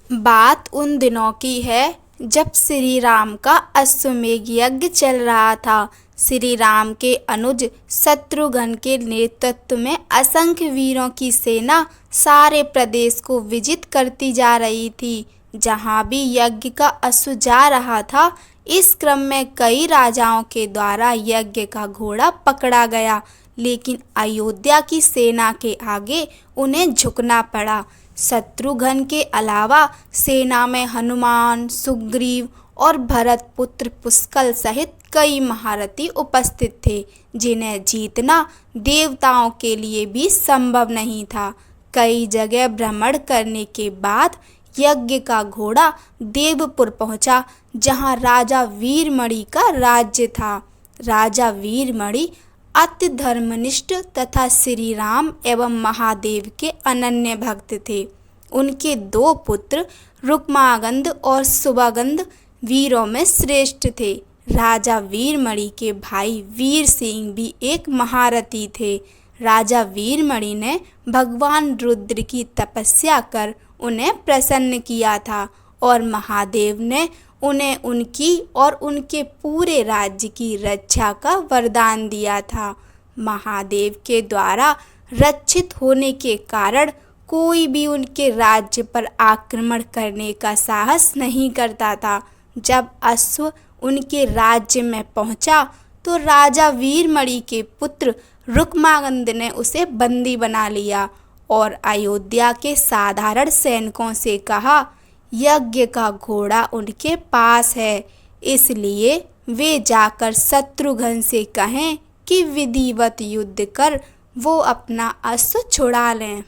बात उन दिनों की है जब श्री राम का अश्वमेध यज्ञ चल रहा था। श्री राम के अनुज शत्रुघ्न के नेतृत्व में असंख्य वीरों की सेना सारे प्रदेश को विजित करती जा रही थी। जहाँ भी यज्ञ का अश्व जा रहा था, इस क्रम में कई राजाओं के द्वारा यज्ञ का घोड़ा पकड़ा गया, लेकिन अयोध्या की सेना के आगे उन्हें झुकना पड़ा। शत्रुघ्न के अलावा सेना में हनुमान, सुग्रीव और भरत पुत्र पुष्कल सहित कई महारथी उपस्थित थे, जिन्हें जीतना देवताओं के लिए भी संभव नहीं था। कई जगह भ्रमण करने के बाद यज्ञ का घोड़ा देवपुर पहुंचा, जहां राजा वीरमणि का राज्य था। राजा वीरमणि अति धर्मनिष्ठ तथा श्री राम एवं महादेव के अनन्य भक्त थे। उनके दो पुत्र रुक्मांगद और शुभांगद वीरों में श्रेष्ठ थे। राजा वीरमणि के भाई वीर सिंह भी एक महारथी थे। राजा वीरमणि ने भगवान रुद्र की तपस्या कर उन्हें प्रसन्न किया था और महादेव ने उन्हें उनकी और उनके पूरे राज्य की रक्षा का वरदान दिया था। महादेव के द्वारा रक्षित होने के कारण कोई भी उनके राज्य पर आक्रमण करने का साहस नहीं करता था। जब अश्व उनके राज्य में पहुंचा तो राजा वीरमणि के पुत्र रुक्मांगद ने उसे बंदी बना लिया और अयोध्या के साधारण सैनिकों से कहा, यज्ञ का घोड़ा उनके पास है, इसलिए वे जाकर शत्रुघ्न से कहें कि विधिवत युद्ध कर वो अपना अश्व छुड़ा लें।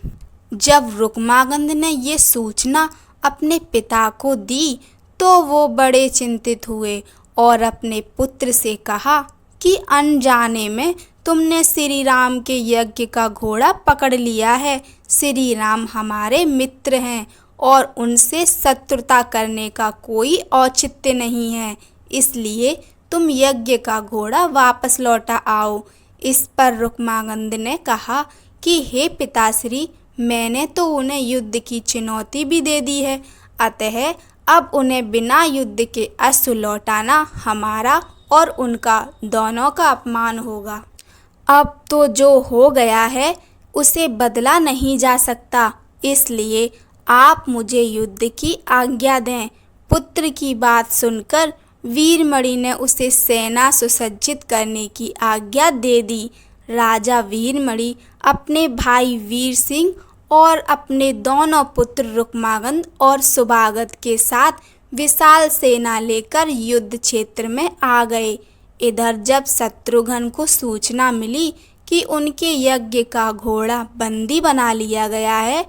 जब रुक्मांगद ने ये सूचना अपने पिता को दी तो वो बड़े चिंतित हुए और अपने पुत्र से कहा कि अनजाने में तुमने श्री राम के यज्ञ का घोड़ा पकड़ लिया है। श्री राम हमारे मित्र हैं और उनसे शत्रुता करने का कोई औचित्य नहीं है, इसलिए तुम यज्ञ का घोड़ा वापस लौटा आओ। इस पर रुक्मांगद ने कहा कि हे पिताश्री, मैंने तो उन्हें युद्ध की चुनौती भी दे दी है, अतः अब उन्हें बिना युद्ध के अश्व लौटाना हमारा और उनका दोनों का अपमान होगा। अब तो जो हो गया है उसे बदला नहीं जा सकता, इसलिए आप मुझे युद्ध की आज्ञा दें। पुत्र की बात सुनकर वीरमणि ने उसे सेना सुसज्जित करने की आज्ञा दे दी। राजा वीरमणि अपने भाई वीर सिंह और अपने दोनों पुत्र रुक्मांगद और शुभांगद के साथ विशाल सेना लेकर युद्ध क्षेत्र में आ गए। इधर जब शत्रुघ्न को सूचना मिली कि उनके यज्ञ का घोड़ा बंदी बना लिया गया है,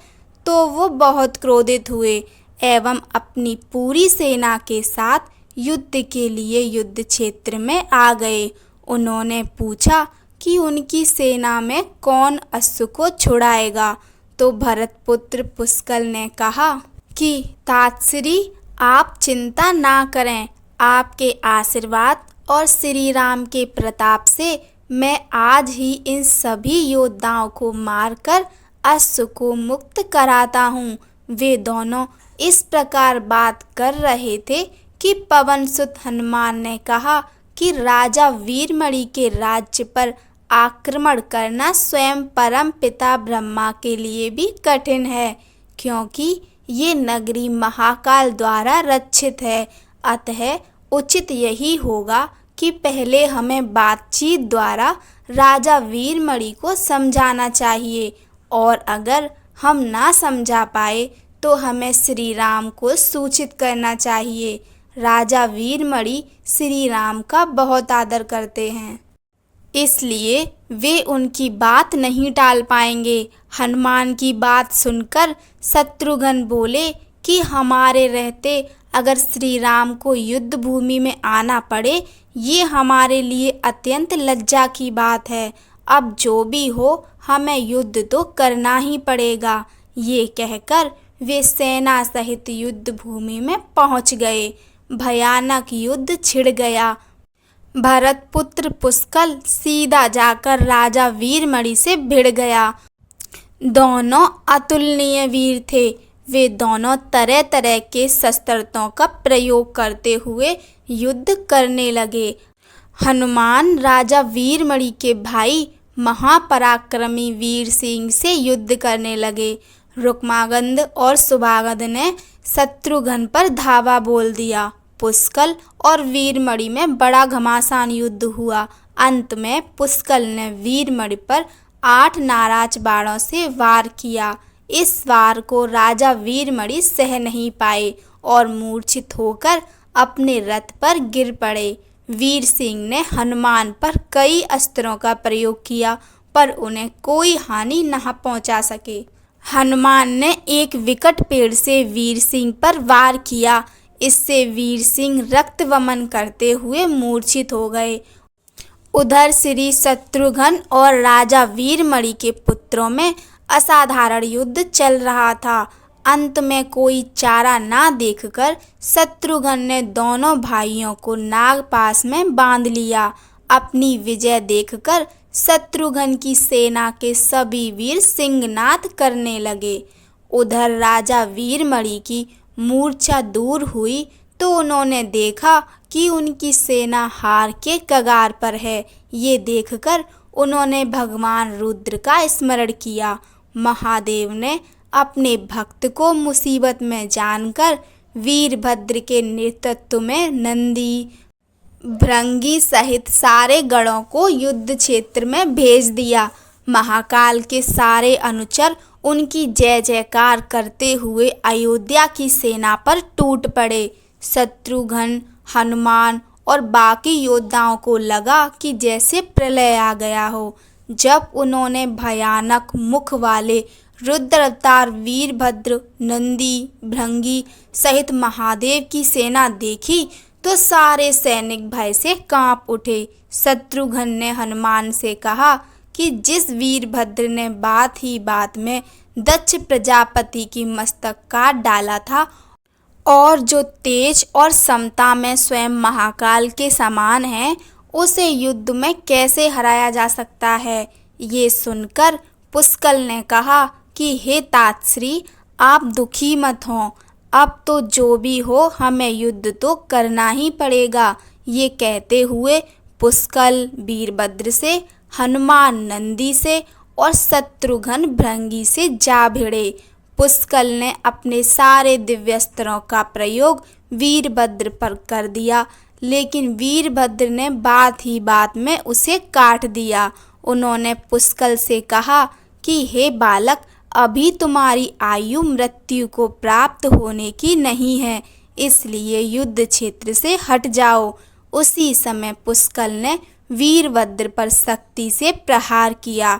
तो वो बहुत क्रोधित हुए एवं अपनी पूरी सेना के साथ युद्ध के लिए युद्ध क्षेत्र में आ गए। उन्होंने पूछा कि उनकी सेना में कौन अश्व को छुड़ाएगा, तो भरत पुत्र पुष्कल ने कहा कि तातश्री, आप चिंता ना करें, आपके आशीर्वाद और श्री राम के प्रताप से मैं आज ही इन सभी योद्धाओं को मारकर अश्व को मुक्त कराता हूँ। वे दोनों इस प्रकार बात कर रहे थे कि पवनसुत हनुमान ने कहा कि राजा वीरमणि के राज्य पर आक्रमण करना स्वयं परम पिता ब्रह्मा के लिए भी कठिन है, क्योंकि ये नगरी महाकाल द्वारा रक्षित है। अतः उचित यही होगा कि पहले हमें बातचीत द्वारा राजा वीरमणि को समझाना चाहिए, और अगर हम ना समझा पाए तो हमें श्री राम को सूचित करना चाहिए। राजा वीरमणि श्री राम का बहुत आदर करते हैं, इसलिए वे उनकी बात नहीं टाल पाएंगे। हनुमान की बात सुनकर शत्रुघ्न बोले कि हमारे रहते अगर श्री राम को युद्ध भूमि में आना पड़े, ये हमारे लिए अत्यंत लज्जा की बात है। अब जो भी हो, हमें युद्ध तो करना ही पड़ेगा। ये कहकर वे सेना सहित युद्ध भूमि में पहुंच गए। भयानक युद्ध छिड़ गया। भरत पुत्र पुष्कल सीधा जाकर राजा वीरमणि से भिड़ गया। दोनों अतुलनीय वीर थे। वे दोनों तरह तरह के शस्त्रों का प्रयोग करते हुए युद्ध करने लगे। हनुमान राजा वीरमणि के भाई महापराक्रमी वीर सिंह से युद्ध करने लगे। रुक्मांगद और शुभांगद ने शत्रुघ्न पर धावा बोल दिया। पुष्कल और वीरमणि में बड़ा घमासान युद्ध हुआ। अंत में पुष्कल ने वीरमणि पर 8 नाराज बाणों से वार किया। इस वार को राजा वीरमणि सह नहीं पाए और मूर्छित होकर अपने रथ पर गिर पड़े। वीर सिंह ने हनुमान पर कई अस्त्रों का प्रयोग किया पर उन्हें कोई हानि न पहुंचा सके। हनुमान ने एक विकट पेड़ से वीर सिंह पर वार किया। इससे वीर सिंह रक्त वमन करते हुए मूर्छित हो गए। उधर श्री शत्रुघ्न और राजा वीरमणि के पुत्रों में असाधारण युद्ध चल रहा था। अंत में कोई चारा ना देखकर शत्रुघ्न ने दोनों भाइयों को नागपाश में बांध लिया। अपनी विजय देखकर शत्रुघ्न की सेना के सभी वीर सिंहनाद करने लगे। उधर राजा वीरमणि की मूर्छा दूर हुई तो उन्होंने देखा कि उनकी सेना हार के कगार पर है। ये देखकर उन्होंने भगवान रुद्र का स्मरण किया। महादेव ने अपने भक्त को मुसीबत में जानकर वीरभद्र के नेतृत्व में नंदी, भृंगी सहित सारे गणों को युद्ध क्षेत्र में भेज दिया। महाकाल के सारे अनुचर उनकी जय जयकार करते हुए अयोध्या की सेना पर टूट पड़े। शत्रुघ्न, हनुमान और बाकी योद्धाओं को लगा कि जैसे प्रलय आ गया हो। जब उन्होंने भयानक मुख वाले रुद्र अवतार वीरभद्र, नंदी, भृंगी सहित महादेव की सेना देखी तो सारे सैनिक भय से कांप उठे। शत्रुघ्न ने हनुमान से कहा कि जिस वीरभद्र ने बात ही बात में दक्ष प्रजापति की मस्तक काट डाला था और जो तेज और समता में स्वयं महाकाल के समान है, उसे युद्ध में कैसे हराया जा सकता है। ये सुनकर पुष्कल ने कहा कि हे तातश्री, आप दुखी मत हों। अब तो जो भी हो हमें युद्ध तो करना ही पड़ेगा। ये कहते हुए पुष्कल वीरभद्र से, हनुमान नंदी से और शत्रुघ्न भृंगी से जा भिड़े। पुष्कल ने अपने सारे दिव्यास्त्रों का प्रयोग वीरभद्र पर कर दिया, लेकिन वीरभद्र ने बात ही बात में उसे काट दिया। उन्होंने पुष्कल से कहा कि हे बालक, अभी तुम्हारी आयु मृत्यु को प्राप्त होने की नहीं है, इसलिए युद्ध क्षेत्र से हट जाओ। उसी समय पुष्कल ने वीरभद्र पर शक्ति से प्रहार किया,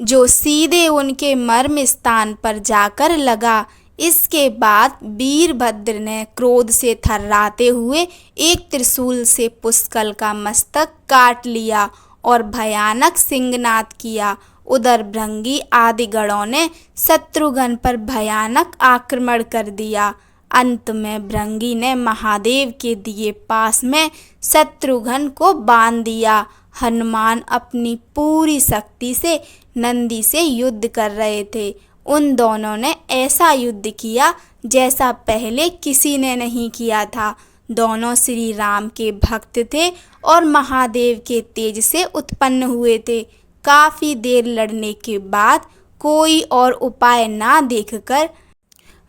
जो सीधे उनके मर्म स्थान पर जाकर लगा। इसके बाद वीरभद्र ने क्रोध से थर्राते हुए एक त्रिशूल से पुष्कल का मस्तक काट लिया और भयानक सिंहनाद किया। उधर भृंगी आदि गणों ने शत्रुघ्न पर भयानक आक्रमण कर दिया। अंत में भृंगी ने महादेव के दिए पास में शत्रुघ्न को बांध दिया। हनुमान अपनी पूरी शक्ति से नंदी से युद्ध कर रहे थे। उन दोनों ने ऐसा युद्ध किया जैसा पहले किसी ने नहीं किया था। दोनों श्री राम के भक्त थे और महादेव के तेज से उत्पन्न हुए थे। काफी देर लड़ने के बाद कोई और उपाय ना देखकर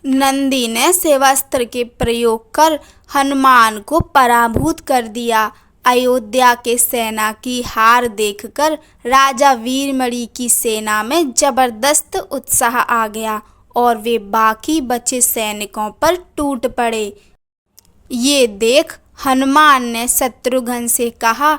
नंदी ने शिवास्त्र के प्रयोग कर हनुमान को पराभूत कर दिया। अयोध्या के सेना की हार देखकर राजा वीरमणि की सेना में जबरदस्त उत्साह आ गया और वे बाकी बचे सैनिकों पर टूट पड़े। ये देख हनुमान ने शत्रुघ्न से कहा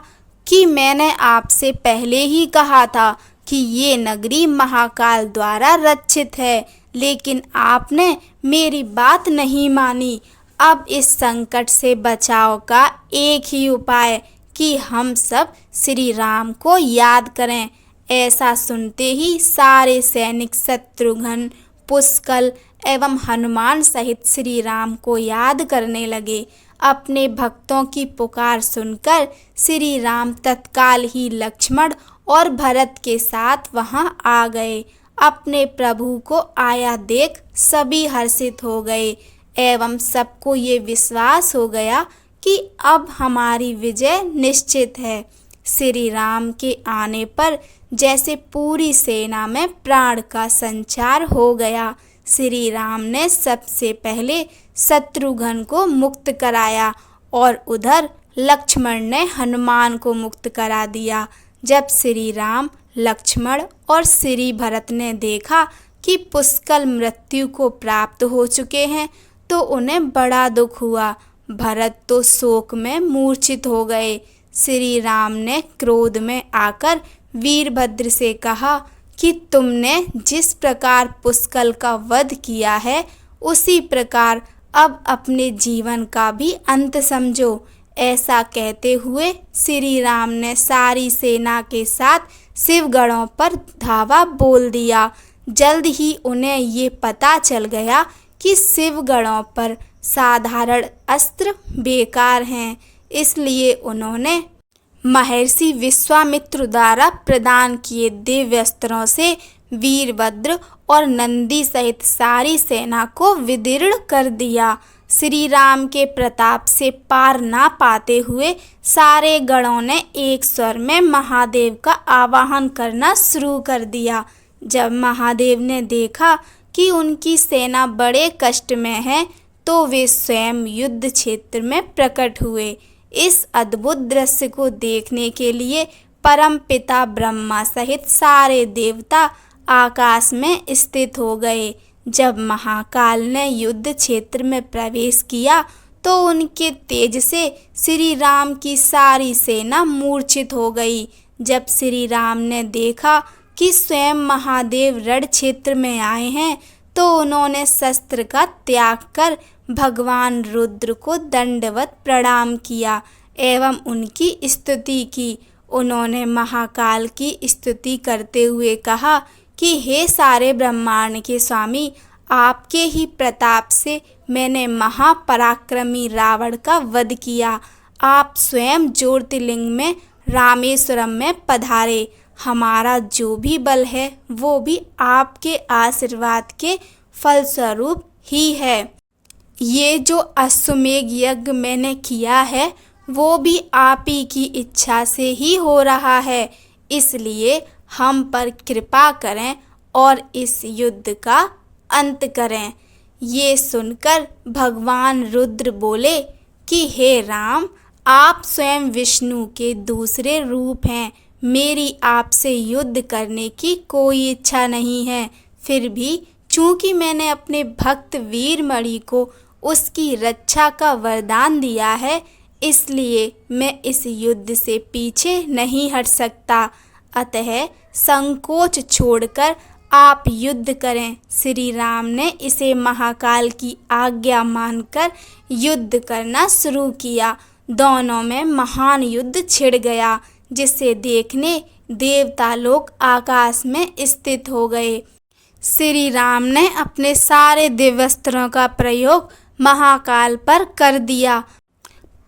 कि मैंने आपसे पहले ही कहा था कि ये नगरी महाकाल द्वारा रक्षित है, लेकिन आपने मेरी बात नहीं मानी। अब इस संकट से बचाव का एक ही उपाय कि हम सब श्री राम को याद करें। ऐसा सुनते ही सारे सैनिक शत्रुघ्न, पुष्कल एवं हनुमान सहित श्री राम को याद करने लगे। अपने भक्तों की पुकार सुनकर श्री राम तत्काल ही लक्ष्मण और भरत के साथ वहां आ गए। अपने प्रभु को आया देख सभी हर्षित हो गए एवं सबको ये विश्वास हो गया कि अब हमारी विजय निश्चित है। श्री राम के आने पर जैसे पूरी सेना में प्राण का संचार हो गया। श्री राम ने सबसे पहले शत्रुघ्न को मुक्त कराया और उधर लक्ष्मण ने हनुमान को मुक्त करा दिया। जब श्री राम, लक्ष्मण और श्री भरत ने देखा कि पुष्कल मृत्यु को प्राप्त हो चुके हैं तो उन्हें बड़ा दुख हुआ। भरत तो शोक में मूर्छित हो गए। श्री राम ने क्रोध में आकर वीरभद्र से कहा कि तुमने जिस प्रकार पुष्कल का वध किया है उसी प्रकार अब अपने जीवन का भी अंत समझो। ऐसा कहते हुए श्री राम ने सारी सेना के साथ शिवगढ़ों पर धावा बोल दिया। जल्द ही उन्हें ये पता चल गया कि शिवगढ़ों पर साधारण अस्त्र बेकार हैं, इसलिए उन्होंने महर्षि विश्वामित्र द्वारा प्रदान किए दिव्य अस्त्रों से वीरभद्र और नंदी सहित सारी सेना को विदीर्ण कर दिया। श्री राम के प्रताप से पार ना पाते हुए सारे गणों ने एक स्वर में महादेव का आवाहन करना शुरू कर दिया। जब महादेव ने देखा कि उनकी सेना बड़े कष्ट में है तो वे स्वयं युद्ध क्षेत्र में प्रकट हुए। इस अद्भुत दृश्य को देखने के लिए परम पिता ब्रह्मा सहित सारे देवता आकाश में स्थित हो गए। जब महाकाल ने युद्ध क्षेत्र में प्रवेश किया तो उनके तेज से श्री राम की सारी सेना मूर्छित हो गई। जब श्री राम ने देखा कि स्वयं महादेव रण क्षेत्र में आए हैं तो उन्होंने शस्त्र का त्याग कर भगवान रुद्र को दंडवत प्रणाम किया एवं उनकी स्तुति की। उन्होंने महाकाल की स्तुति करते हुए कहा कि हे सारे ब्रह्मांड के स्वामी, आपके ही प्रताप से मैंने महापराक्रमी रावण का वध किया। आप स्वयं ज्योतिर्लिंग में रामेश्वरम में पधारे। हमारा जो भी बल है वो भी आपके आशीर्वाद के फलस्वरूप ही है। ये जो अश्वमेध यज्ञ मैंने किया है वो भी आप ही की इच्छा से ही हो रहा है, इसलिए हम पर कृपा करें और इस युद्ध का अंत करें। ये सुनकर भगवान रुद्र बोले कि हे राम, आप स्वयं विष्णु के दूसरे रूप हैं। मेरी आपसे युद्ध करने की कोई इच्छा नहीं है। फिर भी चूंकि मैंने अपने भक्त वीरमणि को उसकी रक्षा का वरदान दिया है, इसलिए मैं इस युद्ध से पीछे नहीं हट सकता। अतः संकोच छोड़कर आप युद्ध करें। श्री राम ने इसे महाकाल की आज्ञा मानकर युद्ध करना शुरू किया। दोनों में महान युद्ध छिड़ गया, जिसे देखने देवता लोग आकाश में स्थित हो गए। श्री राम ने अपने सारे दिव्यास्त्रों का प्रयोग महाकाल पर कर दिया,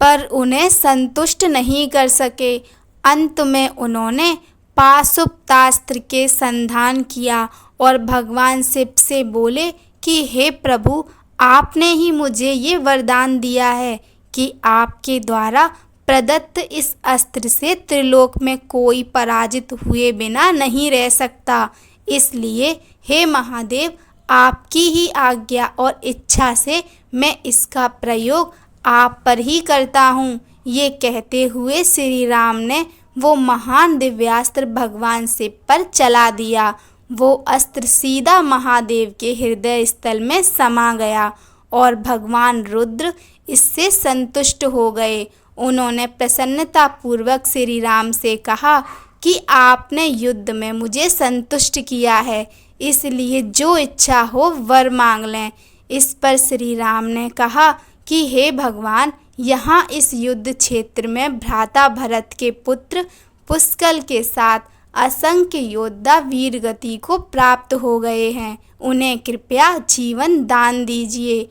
पर उन्हें संतुष्ट नहीं कर सके। अंत में उन्होंने पाशुपतास्त्र के संधान किया और भगवान शिव से बोले कि हे प्रभु, आपने ही मुझे ये वरदान दिया है कि आपके द्वारा प्रदत्त इस अस्त्र से त्रिलोक में कोई पराजित हुए बिना नहीं रह सकता। इसलिए हे महादेव, आपकी ही आज्ञा और इच्छा से मैं इसका प्रयोग आप पर ही करता हूँ। ये कहते हुए श्री राम ने वो महान दिव्यास्त्र भगवान शिव पर चला दिया। वो अस्त्र सीधा महादेव के हृदय स्थल में समा गया और भगवान रुद्र इससे संतुष्ट हो गए। उन्होंने प्रसन्नता पूर्वक श्री राम से कहा कि आपने युद्ध में मुझे संतुष्ट किया है, इसलिए जो इच्छा हो वर मांग लें। इस पर श्री राम ने कहा कि हे भगवान, यहाँ इस युद्ध क्षेत्र में भ्राता भरत के पुत्र पुष्कल के साथ असंख्य योद्धा वीरगति को प्राप्त हो गए हैं। उन्हें कृपया जीवन दान दीजिए।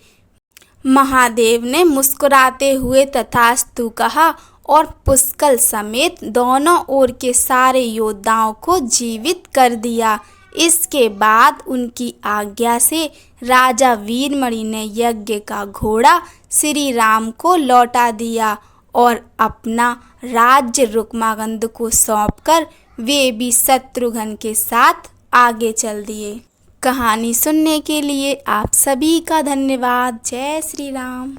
महादेव ने मुस्कुराते हुए तथास्तु कहा और पुष्कल समेत दोनों ओर के सारे योद्धाओं को जीवित कर दिया। इसके बाद उनकी आज्ञा से राजा वीरमणि ने यज्ञ का घोड़ा श्री राम को लौटा दिया और अपना राज्य रुक्मांगद को सौंपकर वे भी शत्रुघ्न के साथ आगे चल दिए। कहानी सुनने के लिए आप सभी का धन्यवाद। जय श्री राम।